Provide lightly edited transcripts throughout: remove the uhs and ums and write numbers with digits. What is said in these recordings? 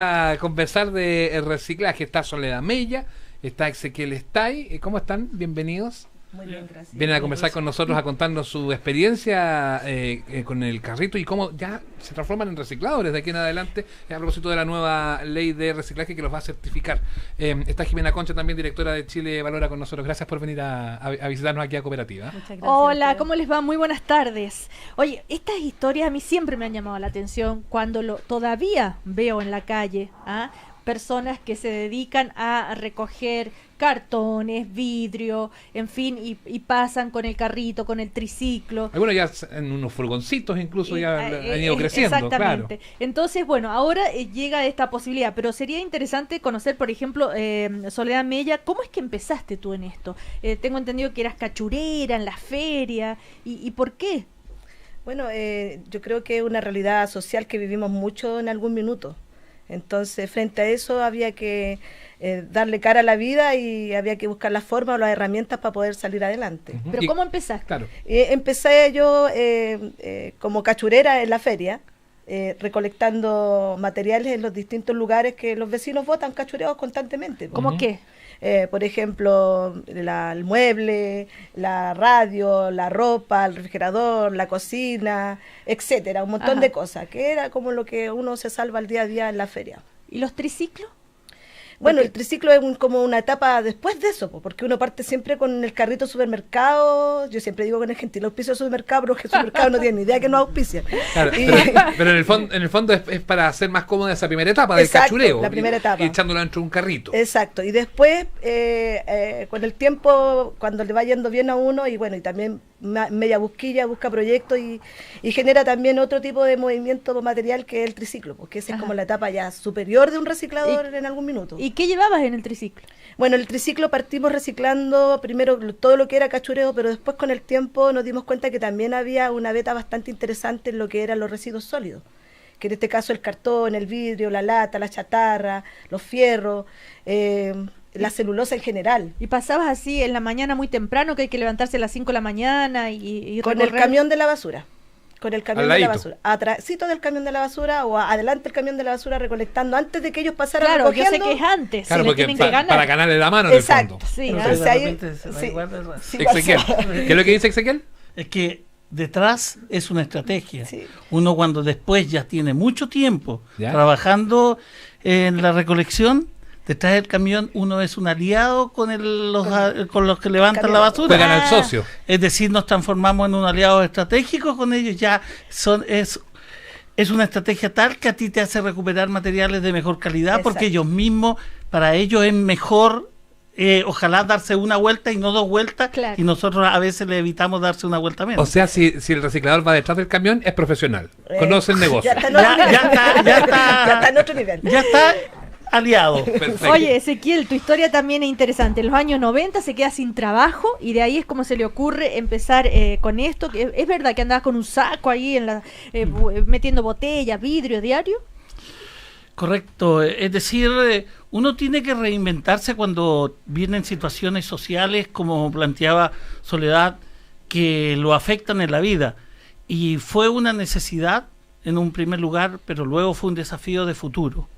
A conversar de reciclaje. Está Soledad Mella, está Ezequiel Stay. ¿Cómo están? Bienvenidos. Muy bien, gracias. Vienen a conversar con nosotros, a contarnos su experiencia con el carrito y cómo ya se transforman en recicladores de aquí en adelante, a propósito de la nueva ley de reciclaje que los va a certificar. Está Jimena Concha, también directora de Chile Valora, con nosotros. Gracias por venir a visitarnos aquí a Cooperativa. Muchas gracias. Hola, ¿cómo les va? Muy buenas tardes. Oye, estas historias a mí siempre me han llamado la atención cuando todavía veo en la calle personas que se dedican a recoger cartones, vidrio, en fin, y pasan con el carrito, con el triciclo. Algunos ya en unos furgoncitos incluso ya han ido creciendo. Exactamente. Claro. Entonces, bueno, ahora llega esta posibilidad, pero sería interesante conocer, por ejemplo, Soledad Mella, ¿cómo es que empezaste tú en esto? Tengo entendido que eras cachurera en la feria, ¿y por qué? Bueno, yo creo que es una realidad social que vivimos mucho en algún minuto. Entonces, frente a eso había que darle cara a la vida y había que buscar la forma o las herramientas para poder salir adelante. ¿Pero cómo empezaste? Claro. Empecé yo como cachurera en la feria, recolectando materiales en los distintos lugares que los vecinos botan cachureados constantemente. ¿Cómo qué? Por ejemplo, el mueble, la radio, la ropa, el refrigerador, la cocina, etcétera, un montón de cosas, que era como lo que uno se salva al día a día en la feria. ¿Y los triciclos? Bueno, el triciclo es como una etapa después de eso, porque uno parte siempre con el carrito supermercado. Yo siempre digo con el gentil auspicio de supermercado, pero que el supermercado no tiene ni idea que no auspicia. Claro, pero en el fondo es para hacer más cómoda esa primera etapa del cachureo. La primera etapa. Y echándola dentro de un carrito. Exacto. Y después, con el tiempo, cuando le va yendo bien a uno, y bueno, y también media busquilla, busca proyectos y genera también otro tipo de movimiento material que es el triciclo, porque esa es como la etapa ya superior de un reciclador en algún minuto. ¿Y qué llevabas en el triciclo? Bueno, el triciclo partimos reciclando primero todo lo que era cachureo, pero después con el tiempo nos dimos cuenta que también había una beta bastante interesante en lo que eran los residuos sólidos, que en este caso el cartón, el vidrio, la lata, la chatarra, los fierros, la celulosa en general. ¿Y pasabas así en la mañana muy temprano, que hay que levantarse a las 5 de la mañana y con el camión de la basura? Con el camión de la basura, atrásito del camión de la basura o adelante el camión de la basura recolectando antes de que ellos pasaran recogiendo. Yo sé que es antes, claro, porque tienen que ganar. Para ganarle la mano. Exacto. En el fondo. Sí, entonces ahí, Ezequiel, ¿qué es lo que dice Ezequiel? Es que detrás es una estrategia. Sí. Uno cuando después ya tiene mucho tiempo trabajando en la recolección, detrás del camión uno es un aliado con los que levantan la basura. Juegan al socio. Es decir, nos transformamos en un aliado estratégico con ellos. Ya es una estrategia tal que a ti te hace recuperar materiales de mejor calidad. Exacto. Porque ellos mismos, para ellos es mejor ojalá darse una vuelta y no dos vueltas. Claro. Y nosotros a veces le evitamos darse una vuelta menos. O sea, si el reciclador va detrás del camión, es profesional. Conoce el negocio. Ya está en otro nivel. Ya está aliado. Perfecto. Oye, Ezequiel, tu historia también es interesante. En los años 90 se queda sin trabajo y de ahí es como se le ocurre empezar con esto. ¿Es verdad que andabas con un saco ahí metiendo botellas, vidrio diario? Correcto. Es decir, uno tiene que reinventarse cuando vienen situaciones sociales, como planteaba Soledad, que lo afectan en la vida. Y fue una necesidad en un primer lugar, pero luego fue un desafío de futuro.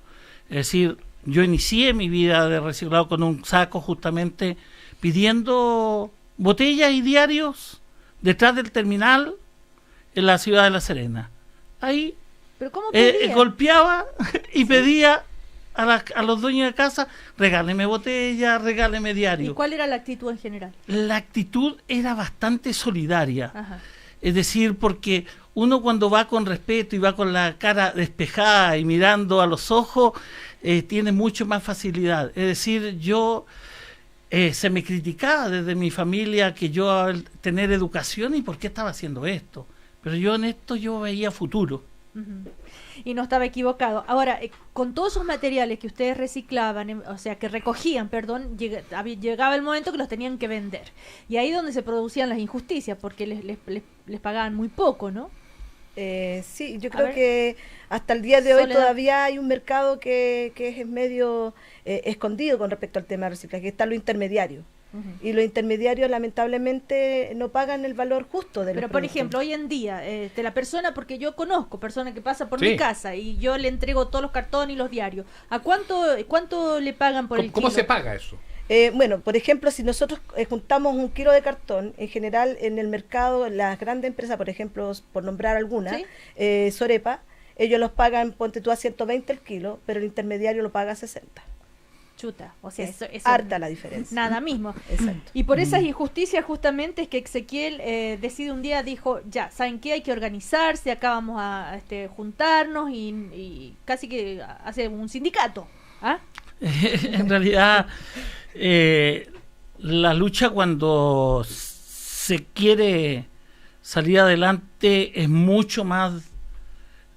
Es decir, yo inicié mi vida de reciclado con un saco justamente pidiendo botellas y diarios detrás del terminal en la ciudad de La Serena. Ahí ¿pero cómo golpeaba y pedía a los dueños de casa, regáleme botella, regáleme diario. ¿Y cuál era la actitud en general? La actitud era bastante solidaria. Ajá. Es decir, porque uno cuando va con respeto y va con la cara despejada y mirando a los ojos, tiene mucho más facilidad. Es decir, yo se me criticaba desde mi familia que yo al tener educación y por qué estaba haciendo esto. Pero yo en esto yo veía futuro. Y no estaba equivocado. Ahora, con todos esos materiales que ustedes reciclaban, o sea, que recogían, perdón, llegaba el momento que los tenían que vender. Y ahí es donde se producían las injusticias, porque les pagaban muy poco, ¿no? Sí, yo creo que hasta el día de hoy todavía hay un mercado que es medio escondido con respecto al tema de reciclaje, que está lo intermediario. Y los intermediarios lamentablemente no pagan el valor justo de los Pero, por productos. ejemplo, hoy en día, la persona, porque yo conozco personas que pasan por mi casa y yo le entrego todos los cartones y los diarios, ¿a cuánto le pagan por el kilo? ¿Cómo se paga eso? Bueno, por ejemplo, si nosotros juntamos 1 kilo de cartón, en general en el mercado, las grandes empresas, por ejemplo, por nombrar alguna, Sorepa, ellos los pagan, ponte tú a 120 el kilo, pero el intermediario lo paga a 60. Chuta, o sea, eso harta la diferencia. Nada mismo. Exacto. Y por esas injusticias justamente es que Ezequiel decide un día, dijo, ya, ¿saben qué? Hay que organizarse, acá vamos a juntarnos y casi que hacer un sindicato. ¿Ah? En realidad, la lucha cuando se quiere salir adelante es mucho más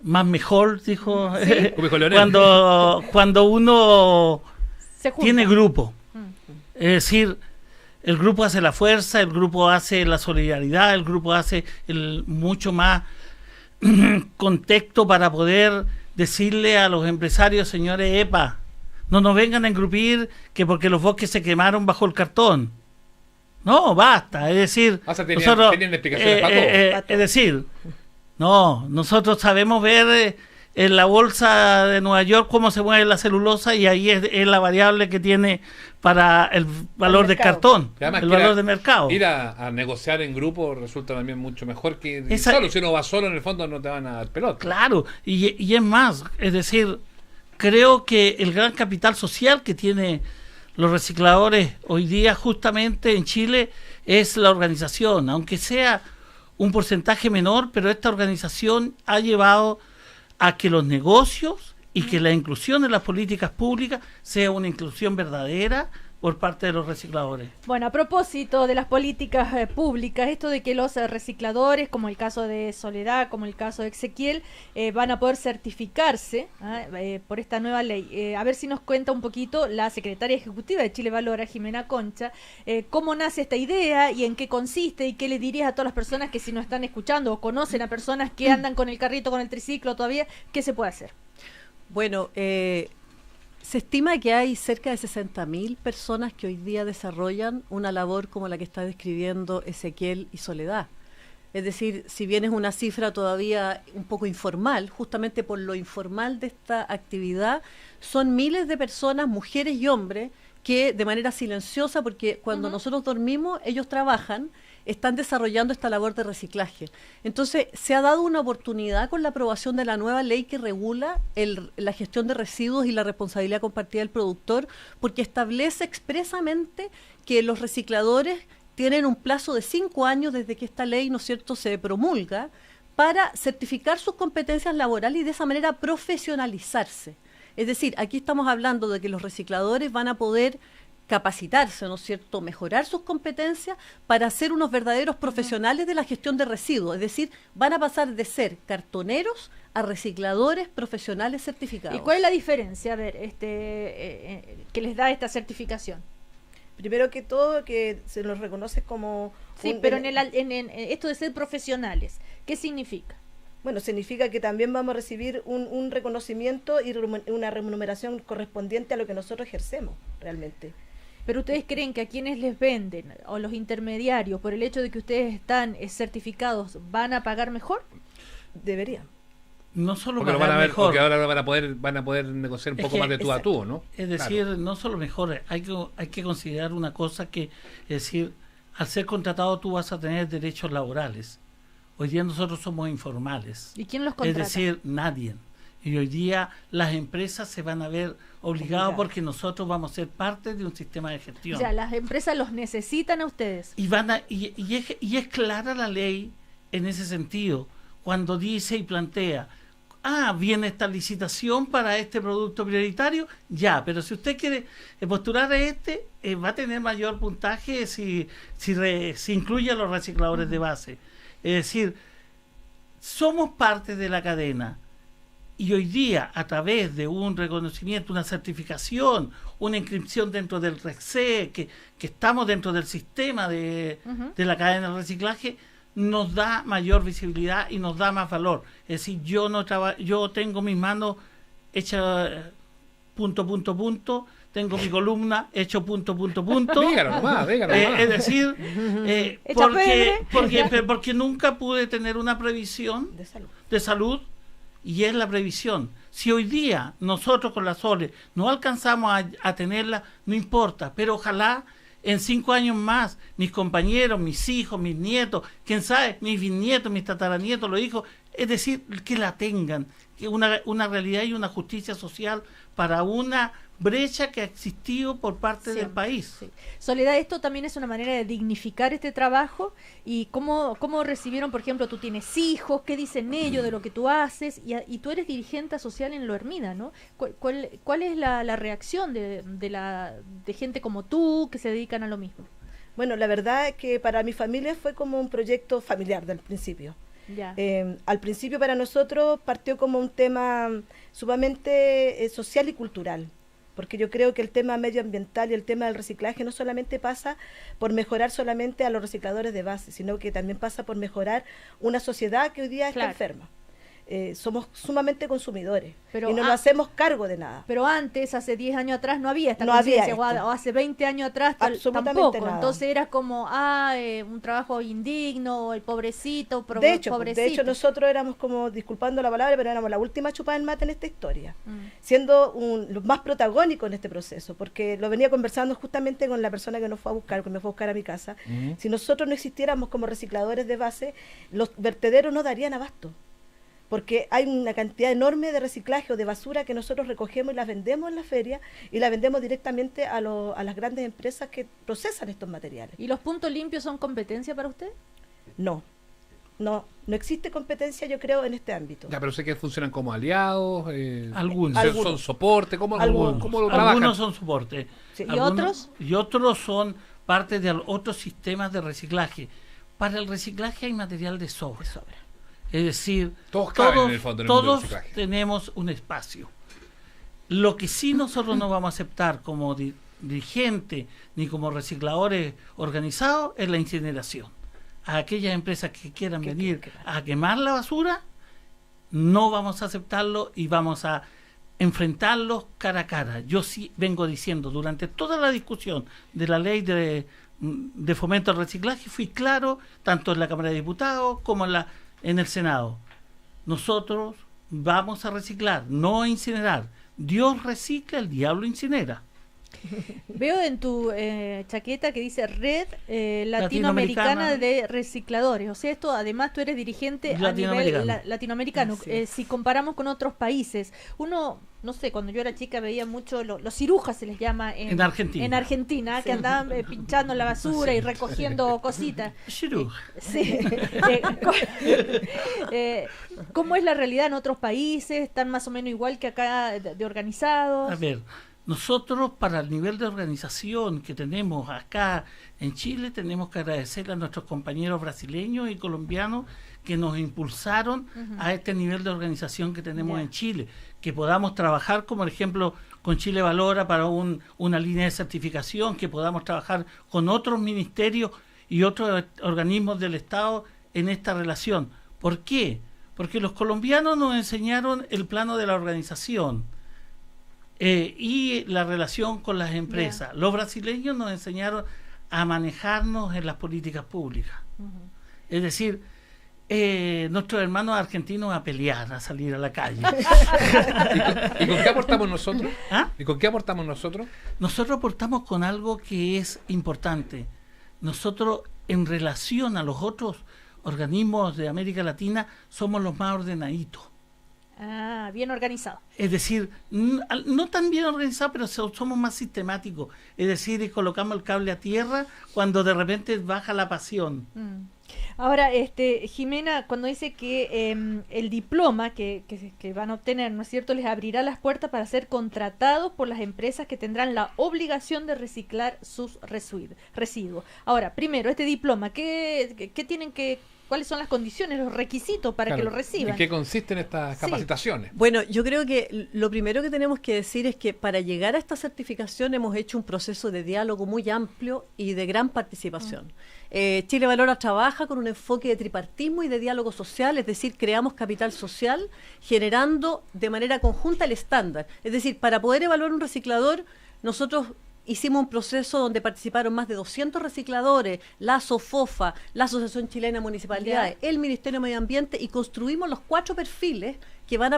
mejor, dijo, ¿Sí? cuando uno Se junta. tiene grupo. Es decir, el grupo hace la fuerza, el grupo hace la solidaridad, el grupo hace mucho más contexto para poder decirle a los empresarios, señores, epa, no nos vengan a engrupir que porque los bosques se quemaron bajo el cartón. No, basta. Es decir, tenían explicaciones para todo. Es decir, no, nosotros sabemos ver en la bolsa de Nueva York cómo se mueve la celulosa y ahí es la variable que tiene para el valor del cartón, el valor de mercado. Ir a negociar en grupo resulta también mucho mejor que solo. Si uno va solo, en el fondo no te van a dar pelota. Claro, y es más, es decir, creo que el gran capital social que tiene los recicladores hoy día justamente en Chile es la organización, aunque sea un porcentaje menor, pero esta organización ha llevado a que los negocios y que la inclusión en las políticas públicas sea una inclusión verdadera por parte de los recicladores. Bueno, a propósito de las políticas públicas, esto de que los recicladores, como el caso de Soledad, como el caso de Ezequiel, van a poder certificarse por esta nueva ley. A ver si nos cuenta un poquito la secretaria ejecutiva de Chile Valora, Jimena Concha, cómo nace esta idea y en qué consiste y qué le dirías a todas las personas que si nos están escuchando o conocen a personas que andan con el carrito, con el triciclo todavía, ¿qué se puede hacer? Bueno, se estima que hay cerca de 60.000 personas que hoy día desarrollan una labor como la que está describiendo Ezequiel y Soledad. Es decir, si bien es una cifra todavía un poco informal, justamente por lo informal de esta actividad, son miles de personas, mujeres y hombres, que de manera silenciosa, porque cuando nosotros dormimos, ellos trabajan, están desarrollando esta labor de reciclaje. Entonces, se ha dado una oportunidad con la aprobación de la nueva ley que regula la gestión de residuos y la responsabilidad compartida del productor, porque establece expresamente que los recicladores tienen un plazo de 5 años desde que esta ley, ¿no es cierto?, se promulga, para certificar sus competencias laborales y de esa manera profesionalizarse. Es decir, aquí estamos hablando de que los recicladores van a poder capacitarse, ¿no es cierto?, mejorar sus competencias para ser unos verdaderos profesionales de la gestión de residuos, es decir, van a pasar de ser cartoneros a recicladores profesionales certificados. ¿Y cuál es la diferencia, a ver, que les da esta certificación? Primero que todo, que se los reconoce como... Sí, pero en esto de ser profesionales, ¿qué significa? Bueno, significa que también vamos a recibir un reconocimiento y una remuneración correspondiente a lo que nosotros ejercemos realmente. ¿Pero ustedes creen que a quienes les venden o los intermediarios, por el hecho de que ustedes están certificados, van a pagar mejor? Deberían. No solo porque pagar mejor. Porque ahora van a poder negociar un poco más de tú a tú, ¿no? Es decir, no solo mejor, hay que considerar una cosa que, es decir, al ser contratado tú vas a tener derechos laborales. Hoy día nosotros somos informales. ¿Y quién los contrata? Es decir, nadie. Y hoy día las empresas se van a ver obligadas porque nosotros vamos a ser parte de un sistema de gestión. Ya, las empresas los necesitan a ustedes. Y es clara la ley en ese sentido, cuando dice y plantea, viene esta licitación para este producto prioritario, ya, pero si usted quiere postular a va a tener mayor puntaje si incluye a los recicladores de base. Es decir, somos parte de la cadena. Y hoy día, a través de un reconocimiento, una certificación, una inscripción dentro del RECSE, que estamos dentro del sistema de la cadena de reciclaje, nos da mayor visibilidad y nos da más valor. Es decir, yo tengo mis manos hechas tengo mi columna hecho ... Dígalo nomás. Es decir, porque nunca pude tener una previsión de salud, y es la previsión. Si hoy día nosotros con la Sole no alcanzamos a tenerla, no importa, pero ojalá en 5 años más mis compañeros, mis hijos, mis nietos, quién sabe, mis bisnietos, mis tataranietos, los hijos, es decir, que la tengan, que una realidad y una justicia social para una brecha que ha existido por parte del país. Sí. Soledad, esto también es una manera de dignificar este trabajo. ¿Y cómo recibieron, por ejemplo, tú tienes hijos, qué dicen ellos de lo que tú haces? Y tú eres dirigente social en Lo Hermida, ¿no? ¿Cuál es la reacción de gente como tú que se dedican a lo mismo? Bueno, la verdad es que para mi familia fue como un proyecto familiar del principio. Ya. Al principio para nosotros partió como un tema sumamente social y cultural, porque yo creo que el tema medioambiental y el tema del reciclaje no solamente pasa por mejorar solamente a los recicladores de base, sino que también pasa por mejorar una sociedad que hoy día está enferma. Somos sumamente consumidores y no nos hacemos cargo de nada. Pero antes, hace 10 años atrás, no había esta conciencia, o hace 20 años atrás tampoco. Nada. Entonces era como, un trabajo indigno, el pobrecito, de hecho, nosotros éramos como, disculpando la palabra, pero éramos la última chupada en mate en esta historia, siendo los más protagónicos en este proceso, porque lo venía conversando justamente con la persona que nos fue a buscar, que me fue a buscar a mi casa. Si nosotros no existiéramos como recicladores de base, los vertederos no darían abasto, porque hay una cantidad enorme de reciclaje o de basura que nosotros recogemos y las vendemos en la feria y las vendemos directamente a las grandes empresas que procesan estos materiales. ¿Y los puntos limpios son competencia para usted? No existe competencia, yo creo, en este ámbito. Ya, pero sé que funcionan como aliados, algunos son soporte, ¿cómo lo trabajan? Algunos son soporte. Sí. ¿Y otros? Y otros son parte de otros sistemas de reciclaje. Para el reciclaje hay material de sobra. Es decir, todos tenemos un espacio. Lo que sí nosotros no vamos a aceptar como dirigente ni como recicladores organizados es la incineración. A aquellas empresas que quieran venir a quemar la basura, no vamos a aceptarlo y vamos a enfrentarlos cara a cara. Yo sí vengo diciendo durante toda la discusión de la ley de fomento al reciclaje, fui claro, tanto en la Cámara de Diputados como en el Senado. Nosotros vamos a reciclar, no a incinerar. Dios recicla, el diablo incinera. Veo en tu chaqueta que dice Red Latinoamericana de Recicladores. O sea, esto además tú eres dirigente a nivel latinoamericano. Si comparamos con otros países, uno, no sé, cuando yo era chica veía mucho los cirujas, se les llama en Argentina, que andaban pinchando la basura y recogiendo cositas. Ciruja. Sí. ¿Cómo es la realidad en otros países? ¿Están más o menos igual que acá de organizados? A ver, nosotros para el nivel de organización que tenemos acá en Chile tenemos que agradecerle a nuestros compañeros brasileños y colombianos que nos impulsaron a este nivel de organización que tenemos en Chile, que podamos trabajar como ejemplo con Chile Valora para una línea de certificación, que podamos trabajar con otros ministerios y otros organismos del Estado en esta relación. ¿Por qué? Porque los colombianos nos enseñaron el plano de la organización y la relación con las empresas. Los brasileños nos enseñaron a manejarnos en las políticas públicas. Es decir, nuestros hermanos argentinos a pelear, a salir a la calle. ¿Y con qué aportamos nosotros? ¿Y con qué aportamos nosotros? Nosotros aportamos con algo que es importante. Nosotros, en relación a los otros organismos de América Latina, somos los más ordenaditos. Bien organizado. Es decir, no tan bien organizado, pero somos más sistemáticos. Es decir, colocamos el cable a tierra cuando de repente baja la pasión. Ahora, Jimena, cuando dice que el diploma que van a obtener, ¿no es cierto?, les abrirá las puertas para ser contratados por las empresas que tendrán la obligación de reciclar sus residuos. Ahora, primero, este diploma, ¿qué tienen que cuáles son las condiciones, los requisitos para que Claro. lo reciban. ¿En qué consisten estas Sí. capacitaciones? Bueno, yo creo que lo primero que tenemos que decir es que para llegar a esta certificación hemos hecho un proceso de diálogo muy amplio y de gran participación. Chile Valora trabaja con un enfoque de tripartismo y de diálogo social, es decir, creamos capital social generando de manera conjunta el estándar. Es decir, para poder evaluar un reciclador, nosotros hicimos un proceso donde participaron más de 200 recicladores, la SOFOFA, la Asociación Chilena de Municipalidades, el Ministerio de Medio Ambiente, y construimos los 4 perfiles que van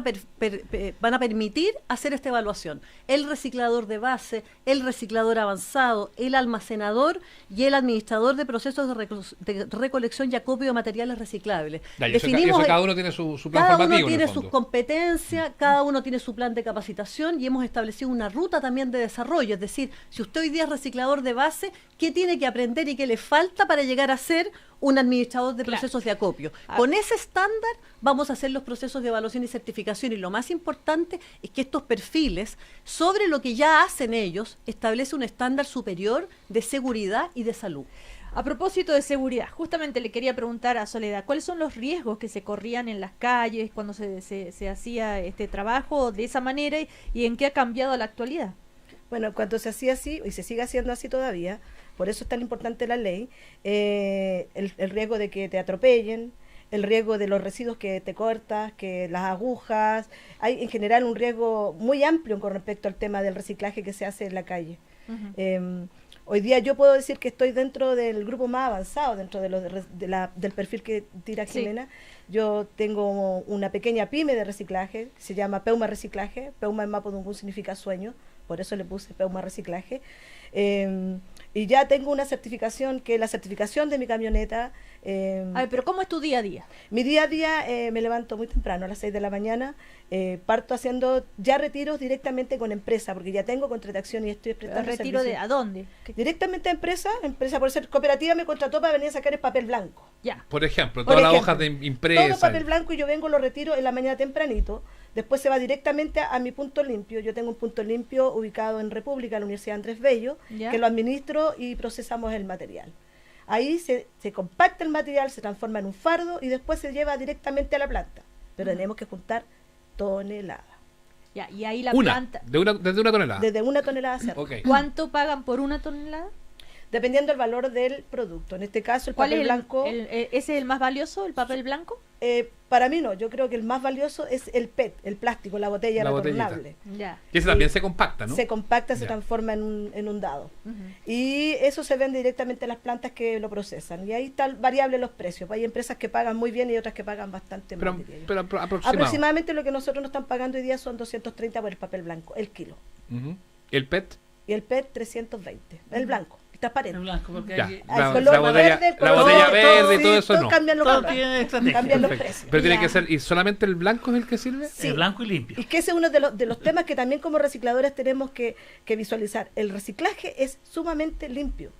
a permitir hacer esta evaluación. El reciclador de base, el reciclador avanzado, el almacenador y el administrador de procesos de recolección y acopio de materiales reciclables. Ya, y eso cada uno tiene su plan Cada formativo. uno en el tiene sus fondo. competencias, cada uno tiene su plan de capacitación y hemos establecido una ruta también de desarrollo. Es decir, si usted hoy día es reciclador de base, ¿qué tiene que aprender y qué le falta para llegar a ser un administrador de Claro. procesos de acopio? Con ese estándar vamos a hacer los procesos de evaluación y certificación, y lo más importante es que estos perfiles, sobre lo que ya hacen ellos, establece un estándar superior de seguridad y de salud. A propósito de seguridad, justamente le quería preguntar a Soledad, ¿cuáles son los riesgos que se corrían en las calles cuando se hacía este trabajo de esa manera y en qué ha cambiado a la actualidad? Bueno, cuando se hacía así, y se sigue haciendo así todavía, por eso es tan importante la ley, el riesgo de que te atropellen, el riesgo de los residuos que te cortas, que las agujas, hay en general un riesgo muy amplio con respecto al tema del reciclaje que se hace en la calle. Hoy día yo puedo decir que estoy dentro del grupo más avanzado, dentro del perfil que tira Sí. Jimena. Yo tengo una pequeña pyme de reciclaje, que se llama Peuma Reciclaje. Peuma en Mapudungun significa sueño, por eso le puse Peuma Reciclaje. Y ya tengo una certificación, que es la certificación de mi camioneta. A ver, pero ¿cómo es tu día a día? Mi día a día me levanto muy temprano, a las 6 de la mañana, parto haciendo ya retiros directamente con empresa, porque ya tengo contratación y estoy prestando ¿Retiro de servicio. a dónde? Directamente a empresa por ser cooperativa me contrató para venir a sacar el papel blanco. Ya. Por ejemplo, Por todas las ejemplo, hojas de impresa. Todo papel blanco, y yo vengo, lo retiro en la mañana tempranito, después se va directamente a mi punto limpio. Yo tengo un punto limpio ubicado en República, en la Universidad Andrés Bello, Ya. que lo administro y procesamos el material. Ahí se compacta el material, se transforma en un fardo y después se lleva directamente a la planta. Pero tenemos que juntar toneladas, Ya, y ahí la Una, planta. desde una tonelada. desde 1 tonelada hacia arriba, Ok. ¿Cuánto pagan por una tonelada? dependiendo del valor del producto. En este caso, el ¿Cuál papel es blanco, ¿ese es el más valioso, el papel blanco? para mí no, yo creo que el más valioso es el PET, el plástico, la botella La botellita. retornable. Ya. Y ese también se compacta, ¿no? Se compacta, se Ya. transforma en un dado. Ujú. Y eso se vende directamente a las plantas que lo procesan. Y ahí están variables los precios. Hay empresas que pagan muy bien y otras que pagan bastante Pero, más, diría yo. pero aproximado. Aproximadamente lo que nosotros nos están pagando hoy día son 230 por el papel blanco, el kilo. Ujú. ¿El PET? Y el PET 320, el blanco, el transparente. El blanco, porque Ya. aquí- Ah, el color verde, el la color botella todo, verde y todo sí, eso no. cambian los todo valores, tiene estrategia. cambian los Perfecto. precios. Pero tiene Ya. que ser, ¿y solamente el blanco es el que sirve? Sí. El blanco y limpio. Y que ese es uno de los temas que también como recicladores tenemos que visualizar. El reciclaje es sumamente limpio,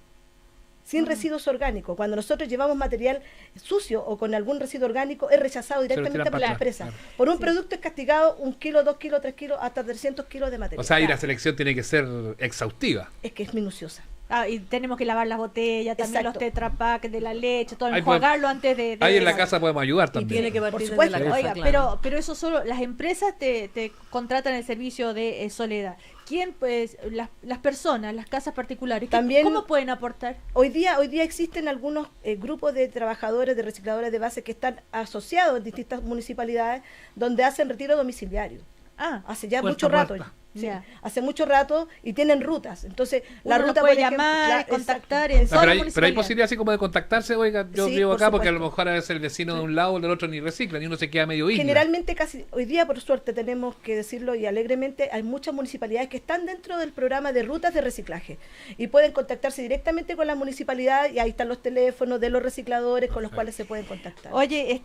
sin residuos orgánicos. Cuando nosotros llevamos material sucio o con algún residuo orgánico, es rechazado Se lo directamente tiran por para la atrás, empresa. claro. Por un producto es castigado 1 kilo, 2 kilos, 3 kilos, hasta 300 kilos de material. O sea, y la Claro. selección tiene que ser exhaustiva. Es que es minuciosa. Ah, y tenemos que lavar las botellas, también Exacto. los Tetra Pak de la leche, todo, Ahí enjuagarlo antes de Ahí en la de- casa podemos ayudar Y también. tiene que Por partir desde supuesto. la casa, Oiga, claro. pero eso solo las empresas te contratan el servicio de Soledad. ¿Quién, pues, las personas, las casas particulares, También- cómo pueden aportar? Hoy día existen algunos grupos de trabajadores, de recicladores de base que están asociados en distintas municipalidades donde hacen retiro domiciliario. Ah, Hace ya Puerta mucho a rato. puerta. Sí, Ya. hace mucho rato y tienen rutas. Entonces, la Uno lo ruta puede por ejemplo, llamar, contactar exacto. en todas Pero las hay municipalidades. posibilidad así como de contactarse, oiga, yo Sí, vivo por acá porque a lo supuesto. mejor a veces el vecino de un lado o del otro ni recicla, ni uno se queda medio isla. Generalmente casi hoy día, por suerte, tenemos que decirlo y alegremente, hay muchas municipalidades que están dentro del programa de rutas de reciclaje y pueden contactarse directamente con la municipalidad, y ahí están los teléfonos de los recicladores con los Perfecto. cuales se pueden contactar. Oye,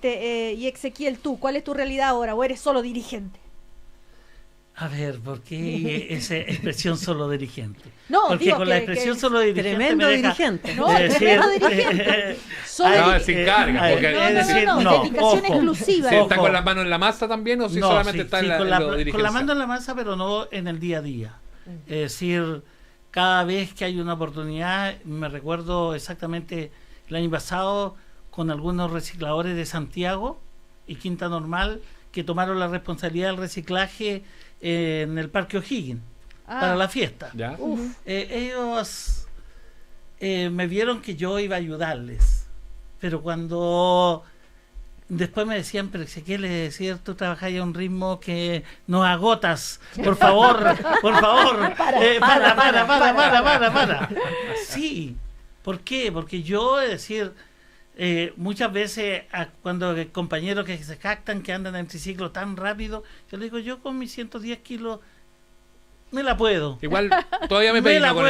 y Ezequiel, tú, ¿cuál es tu realidad ahora? ¿O eres solo dirigente? A ver, ¿por qué esa expresión solo dirigente? No, Porque digo con que- la expresión que- solo dirigente Tremendo me deja dirigente. No, de tremendo dirigente. Solo No, dirigente. se encarga, porque No, es no, decir, no, dedicación exclusiva. ¿Se está Ojo. con las manos en la masa también o si No, solamente sí, está sí, en la, con en la, lo con la dirigencial? mano en la masa, pero no en el día a día. Es decir, cada vez que hay una oportunidad, me recuerdo exactamente el año pasado, con algunos recicladores de Santiago y Quinta Normal que tomaron la responsabilidad del reciclaje en el Parque O'Higgins para la fiesta. ¿Ya? Ellos me vieron que yo iba a ayudarles, pero cuando después me decían, pero Ezequiel, es cierto, trabajáis a un ritmo que nos agotas, por favor, para. Sí, ¿por qué? Porque yo, es decir, muchas veces cuando compañeros que se jactan que andan en triciclo tan rápido, yo le digo, yo con mis 110 kilos me la puedo. Igual todavía me peino con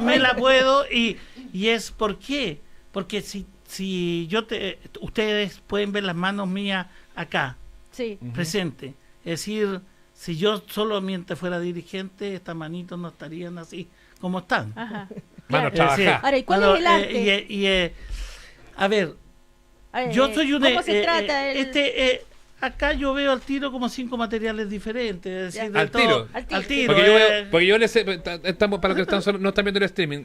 me la puedo y es ¿por qué? Porque si ustedes pueden ver las manos mías acá, Sí. presente. Es decir, si yo solo mientras fuera dirigente, estas manitos no estarían así como están. Ajá. Bueno, Claro. trabajar. Ahora, ¿y cuál es el arte? A ver, yo soy un... ¿Cómo se trata el...? Acá yo veo al tiro como 5 materiales diferentes. Es decir, de Al todo- tiro. Al tiro. Porque yo estamos para los que no están viendo el streaming.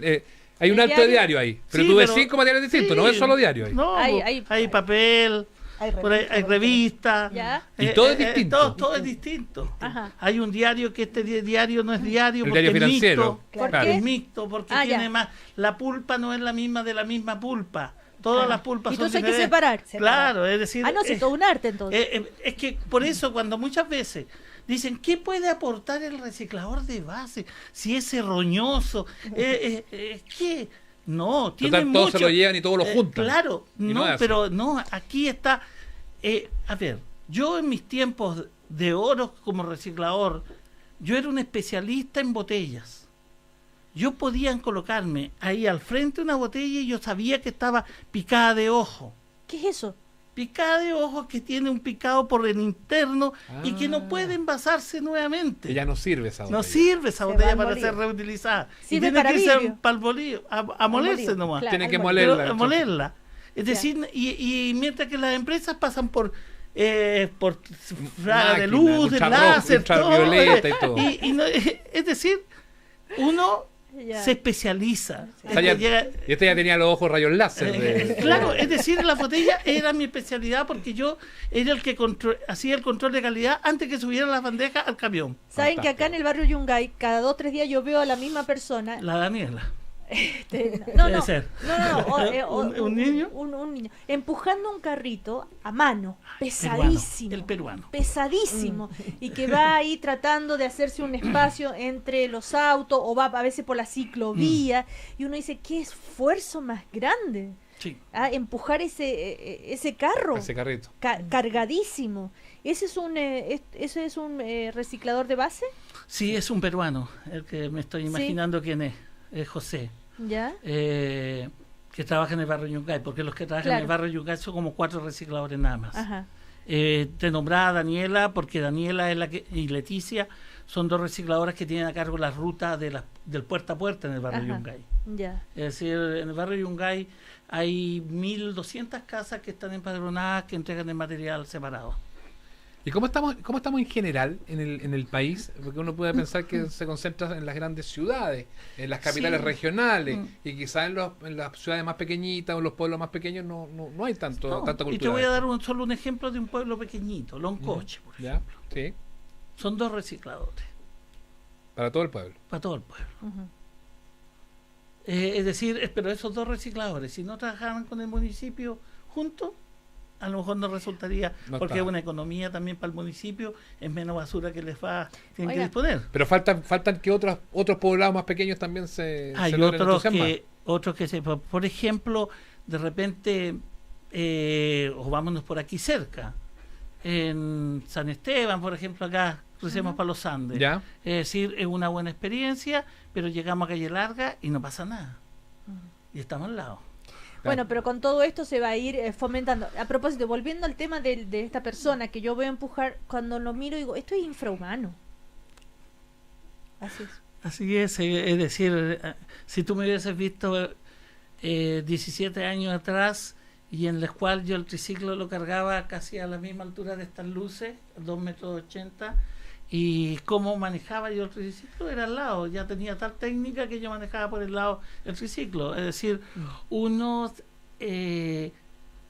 Hay un ¿El alto de diario? diario ahí. Pero Sí, tú ves pero- 5 materiales distintos, sí. no es solo diario ahí. No, Hay- hay papel, Hay por ahí hay revistas, revistas. ¿Ya? Y todo es distinto. Todo es distinto. Ajá. Hay un diario que diario no es diario El porque diario es financiero. mixto. ¿Por Claro. qué? Es mixto porque Ah, tiene ya. más. La pulpa no es la misma de la misma pulpa. Todas las pulpas Y son entonces hay que diferentes. separar. Claro, es decir. Ah, no, si es todo un arte entonces. Es que por eso cuando muchas veces dicen, ¿qué puede aportar el reciclador de base? Si es roñoso, ¿qué? No, tiene Total, todos mucho. se lo llevan y todos lo juntan. Claro, Y no no, es así. pero no, aquí está. A ver, yo en mis tiempos de oro como reciclador, yo era un especialista en botellas. Yo podía colocarme ahí al frente una botella y yo sabía que estaba picada de ojo. ¿Qué es eso? Picada de ojo que tiene un picado por el interno y que Ah. no puede envasarse nuevamente. Que ya no sirve esa No botella. sirve esa Se botella va al para molido. ser reutilizada. Sirve y tiene para que irse vidrio. para el bolillo, a molerse molido, nomás. claro. Tiene que Al molerla. Pero, entonces. molerla. Es decir, y mientras que las empresas pasan por fraga de Máquina, luz, de ultrarrojo, láser, ultravioleta y todo. Es decir, uno Ya. se especializa. O sea, y este ya tenía los ojos rayos láser. Claro, es decir, la botella era mi especialidad porque yo era el que hacía el control de calidad antes que subieran las bandejas al camión. Saben que acá en el barrio Yungay, cada 2 o 3 días yo veo a la misma persona. La Daniela. No, Debe no, ser. no, ¿Un niño? Un niño. Empujando un carrito a mano, Peruano, pesadísimo. el peruano. Pesadísimo. Y que va ahí tratando de hacerse un espacio entre los autos o va a veces por la ciclovía. Y uno dice, ¿qué esfuerzo más grande? Sí. Empujar ese carro. Ese carrito. Cargadísimo. ¿Ese es un reciclador de base? Sí, es un peruano, el que me estoy Sí. imaginando quién es José, ¿Ya? que trabaja en el barrio Yungay, porque los que trabajan en el Claro. barrio Yungay son como 4 recicladores nada más. Ajá. Te nombraba a Daniela, porque Daniela es y Leticia son 2 recicladoras que tienen a cargo la ruta del puerta a puerta en el barrio Ajá. Yungay. Ya. Es decir, en el barrio Yungay hay 1.200 casas que están empadronadas que entregan el material separado. ¿Y cómo estamos en general en el país? Porque uno puede pensar que se concentra en las grandes ciudades, en las capitales Sí. regionales, y quizás en las ciudades más pequeñitas o en los pueblos más pequeños no hay tanta No, cultura. y te voy a dar solo un ejemplo de un pueblo pequeñito, Loncoche, por ¿Ya? ejemplo. Sí, Son 2 recicladores para todo el pueblo. para todo el pueblo. Ujú. Es decir, pero esos 2 recicladores, si no trabajaran con el municipio juntos, a lo mejor no resultaría, No porque está. es una economía también para el municipio, es menos basura que les tienen que Oiga. disponer. Pero faltan que otros poblados más pequeños también se Hay logren otros que se, por ejemplo, de repente, o vámonos por aquí cerca, en San Esteban, por ejemplo, acá crucemos para los Andes. ¿Ya? Es decir, es una buena experiencia, pero llegamos a Calle Larga y no pasa nada. Y estamos al lado. Bueno, pero con todo esto se va a ir fomentando. A propósito, volviendo al tema de esta persona que yo veo empujar, cuando lo miro digo, esto es infrahumano. Así es. Así es decir, si tú me hubieses visto 17 años atrás y en el cual yo el triciclo lo cargaba casi a la misma altura de estas luces, 2,80 m, y cómo manejaba yo el triciclo era al lado, ya tenía tal técnica que yo manejaba por el lado el triciclo, es decir, uno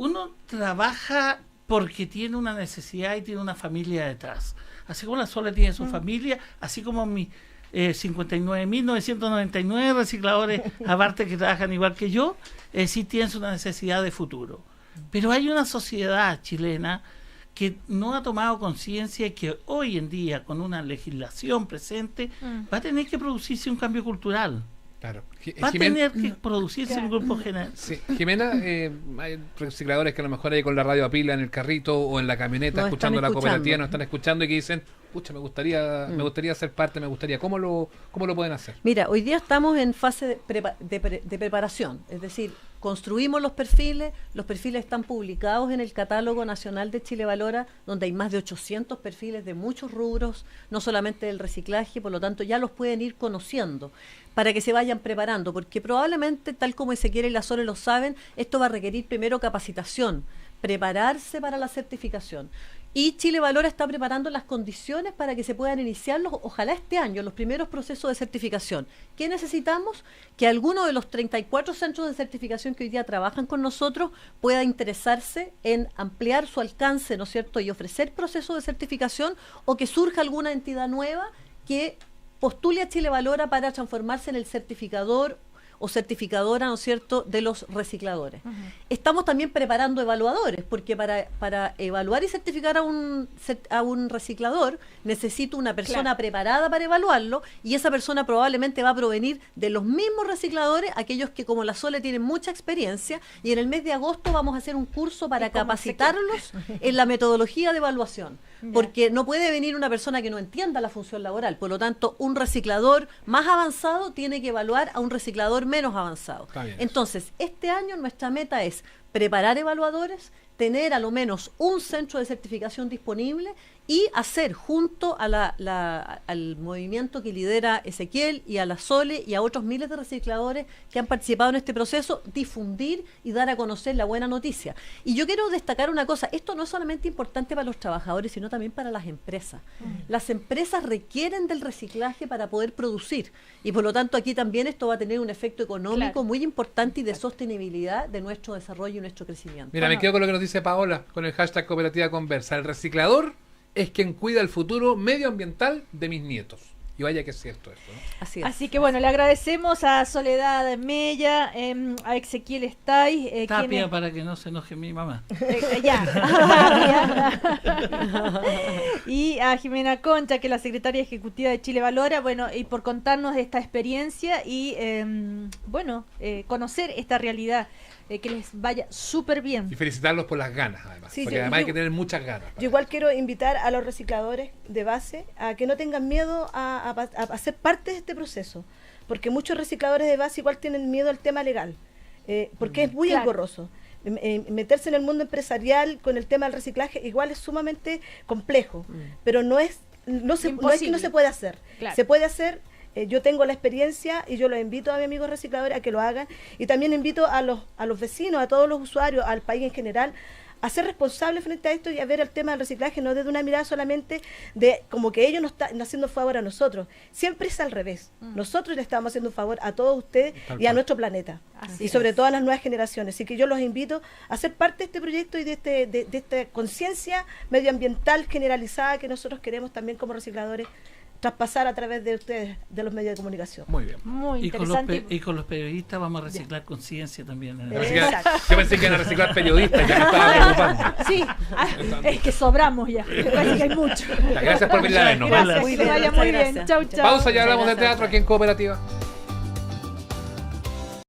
uno trabaja porque tiene una necesidad y tiene una familia detrás. Así como la Sole tiene su familia, así como mis 59.999 recicladores aparte que trabajan igual que yo, sí tienen una necesidad de futuro. Pero hay una sociedad chilena que no ha tomado conciencia y que hoy en día, con una legislación presente, va a tener que producirse un cambio cultural. Claro. Va a tener que producirse un grupo general. Sí. Jimena, hay recicladores que a lo mejor hay con la radio a pila en el carrito o en la camioneta Nos escuchando están la cooperativa, escuchando. nos están escuchando y que dicen, pucha, me gustaría ser parte, me gustaría. ¿Cómo lo pueden hacer? Mira, hoy día estamos en fase de preparación, es decir, construimos los perfiles están publicados en el Catálogo Nacional de Chile Valora, donde hay más de 800 perfiles de muchos rubros, no solamente del reciclaje, por lo tanto ya los pueden ir conociendo para que se vayan preparando, porque probablemente, tal como Ezequiel y la Sole lo saben, esto va a requerir primero capacitación, prepararse para la certificación. Y Chile Valora está preparando las condiciones para que se puedan iniciar, ojalá este año, los primeros procesos de certificación. ¿Qué necesitamos? Que alguno de los 34 centros de certificación que hoy día trabajan con nosotros pueda interesarse en ampliar su alcance, ¿no es cierto?, y ofrecer procesos de certificación, o que surja alguna entidad nueva que postule a Chile Valora para transformarse en el certificador o certificadora, ¿no es cierto?, de los recicladores. Estamos también preparando evaluadores, porque para evaluar y certificar a un reciclador necesito una persona preparada para evaluarlo, y esa persona probablemente va a provenir de los mismos recicladores, aquellos que como la Sole tienen mucha experiencia, y en el mes de agosto vamos a hacer un curso para capacitarlos en la metodología de evaluación. Porque no puede venir una persona que no entienda la función laboral. Por lo tanto, un reciclador más avanzado tiene que evaluar a un reciclador menos avanzado. Entonces, este año nuestra meta es preparar evaluadores, tener a lo menos un centro de certificación disponible y hacer junto a al movimiento que lidera Ezequiel y a la Sole y a otros miles de recicladores que han participado en este proceso, difundir y dar a conocer la buena noticia. Y yo quiero destacar una cosa, esto no es solamente importante para los trabajadores, sino también para las empresas. Las empresas requieren del reciclaje para poder producir, y por lo tanto aquí también esto va a tener un efecto económico muy importante y de sostenibilidad de nuestro desarrollo y nuestro crecimiento. Mira, me quedo con lo que nos dice Paola, con el hashtag Cooperativa Conversa. El reciclador es quien cuida el futuro medioambiental de mis nietos. Y vaya que es cierto eso, ¿no? Así es. Así que bueno, le agradecemos a Soledad Mella, a Ezequiel Stay, Tapia, para que no se enoje mi mamá. Y a Jimena Concha, que es la secretaria ejecutiva de Chile Valora, bueno, y por contarnos de esta experiencia y conocer esta realidad. Que les vaya súper bien. Y felicitarlos por las ganas, además. Sí, porque además hay que tener muchas ganas. Yo igual quiero invitar a los recicladores de base a que no tengan miedo a ser parte de este proceso. Porque muchos recicladores de base igual tienen miedo al tema legal. Porque es muy engorroso. Meterse en el mundo empresarial con el tema del reciclaje igual es sumamente complejo. Pero no es que no se puede hacer. Se puede hacer. Yo tengo la experiencia y yo los invito a mis amigos recicladores a que lo hagan, y también invito a los vecinos, a todos los usuarios, al país en general, a ser responsables frente a esto y a ver el tema del reciclaje no desde una mirada solamente de como que ellos nos están haciendo un favor a nosotros. Siempre es al revés. Nosotros le estamos haciendo un favor a todos ustedes y a nuestro planeta. Y sobre todo a las nuevas generaciones. Así que yo los invito a ser parte de este proyecto y de esta conciencia medioambiental generalizada que nosotros queremos también como recicladores traspasar a través de ustedes, de los medios de comunicación. Muy bien. Muy Y interesante. con los periodistas vamos a reciclar conciencia también. Yo pensé que iban a reciclar periodistas, ya me estaba preocupando. Sí, es que sobramos ya. Me parece que hay mucho. Gracias por venir a vernos. Gracias, que vaya muy bien. Chau, chau. Pausa, ya hablamos de teatro aquí en Cooperativa.